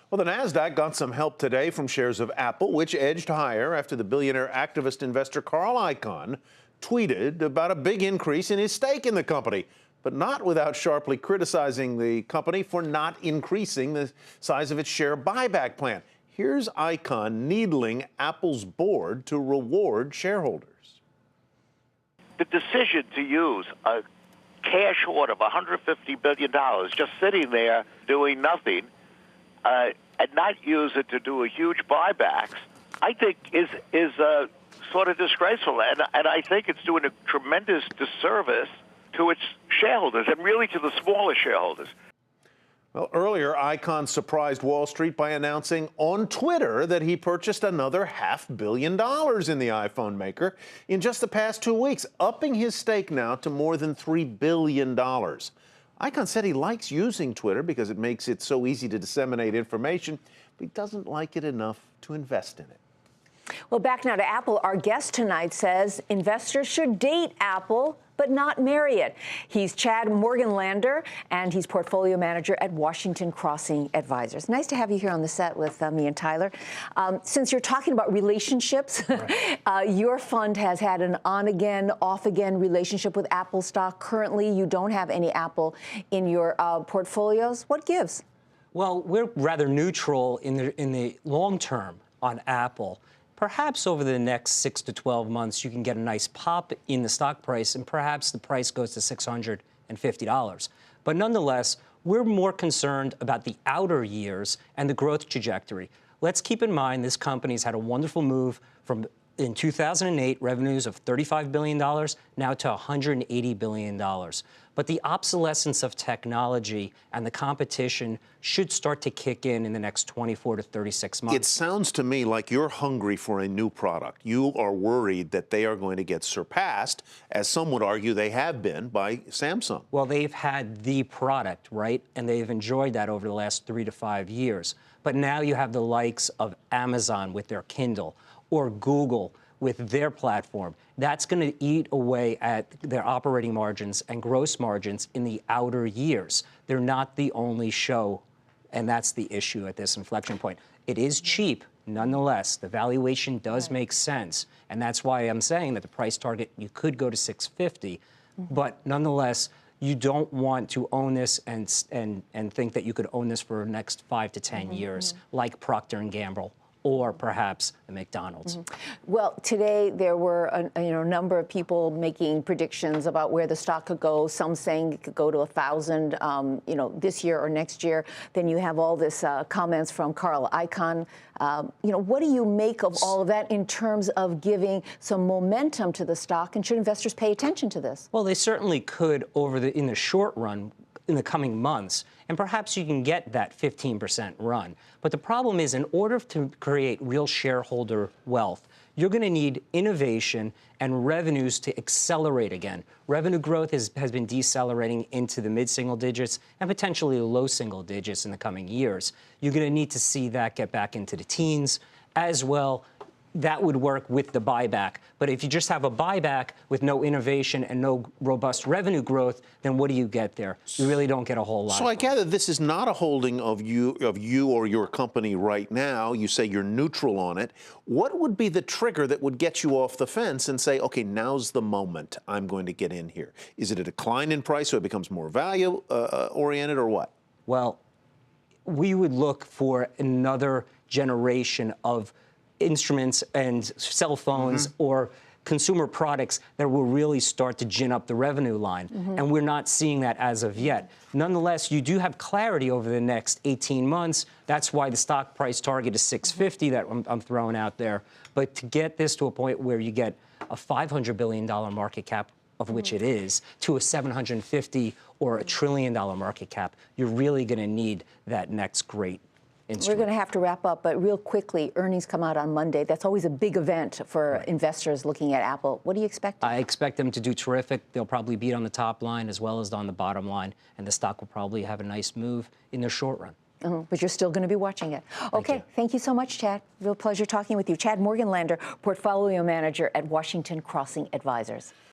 Well, the Nasdaq got some help today from shares of Apple, which edged higher after the billionaire activist investor Carl Icahn tweeted about a big increase in his stake in the company, but not without sharply criticizing the company for not increasing the size of its share buyback plan. Here's Icahn needling Apple's board to reward shareholders. The decision to use a cash hoard of $150 billion just sitting there doing nothing and not use it to do a huge buybacks, I think is sort of disgraceful. And I think it's doing a tremendous disservice to its shareholders and really to the smaller shareholders. Well, earlier, Icahn surprised Wall Street by announcing on Twitter that he purchased another $500 million in the iPhone maker in just the past 2 weeks, upping his stake now to more than $3 billion. Icahn said he likes using Twitter because it makes it so easy to disseminate information, but he doesn't like it enough to invest in it. Well, back now to Apple. Our guest tonight says investors should date Apple, but not marry it. He's Chad Morganlander, and he's portfolio manager at Washington Crossing Advisors. Nice to have you here on the set with me and Tyler. Since you're talking about relationships, right. Your fund has had an on-again, off-again relationship with Apple stock. Currently, you don't have any Apple in your portfolios. What gives? Well, we're rather neutral in the long term on Apple. Perhaps over the next 6 to 12 months, you can get a nice pop in the stock price, and perhaps the price goes to $650. But nonetheless, we're more concerned about the outer years and the growth trajectory. Let's keep in mind this company's had a wonderful move from, in 2008, revenues of $35 billion, now to $180 billion. But the obsolescence of technology and the competition should start to kick in the next 24 to 36 months. It sounds to me like you're hungry for a new product. You are worried that they are going to get surpassed, as some would argue they have been, by Samsung. Well, they've had the product, right? And they've enjoyed that over the last 3 to 5 years. But now you have the likes of Amazon with their Kindle, or Google with their platform. That's going to eat away at their operating margins and gross margins in the outer years. They're not the only show, and that's the issue at this inflection point. It is cheap, nonetheless. The valuation does make sense, and that's why I'm saying that the price target, you could go to $650, but nonetheless, you don't want to own this and think that you could own this for the next 5 to 10 years, like Procter & Gamble, or perhaps the McDonald's. Well, today there were a number of people making predictions about where the stock could go. Some saying it could go to 1,000, this year or next year. Then you have all this comments from Carl Icahn. What do you make of all of that in terms of giving some momentum to the stock? And should investors pay attention to this? Well, they certainly could in the short run, in the coming months, and perhaps you can get that 15% run. But the problem is, in order to create real shareholder wealth, you're going to need innovation and revenues to accelerate again. Revenue growth has been decelerating into the mid-single digits and potentially low single digits in the coming years. You're going to need to see that get back into the teens as well. That would work with the buyback. But if you just have a buyback with no innovation and no robust revenue growth, then what do you get there? You really don't get a whole lot. So I gather this is not a holding of you or your company right now. You say you're neutral on it. What would be the trigger that would get you off the fence and say, okay, now's the moment I'm going to get in here? Is it a decline in price so it becomes more value oriented, or what? Well, we would look for another generation of instruments and cell phones or consumer products that will really start to gin up the revenue line. And we're not seeing that as of yet. Nonetheless, you do have clarity over the next 18 months. That's why the stock price target is $650 that I'm throwing out there. But to get this to a point where you get a $500 billion market cap, of which it is, to a $750 or $1 trillion market cap, you're really going to need that next great instrument. We're going to have to wrap up, but real quickly, earnings come out on Monday. That's always a big event for investors looking at Apple. What do you expect? I expect them to do terrific. They'll probably beat on the top line as well as on the bottom line, and the stock will probably have a nice move in the short run. But you're still going to be watching it. Okay, thank you so much, Chad. Real pleasure talking with you. Chad Morganlander, portfolio manager at Washington Crossing Advisors.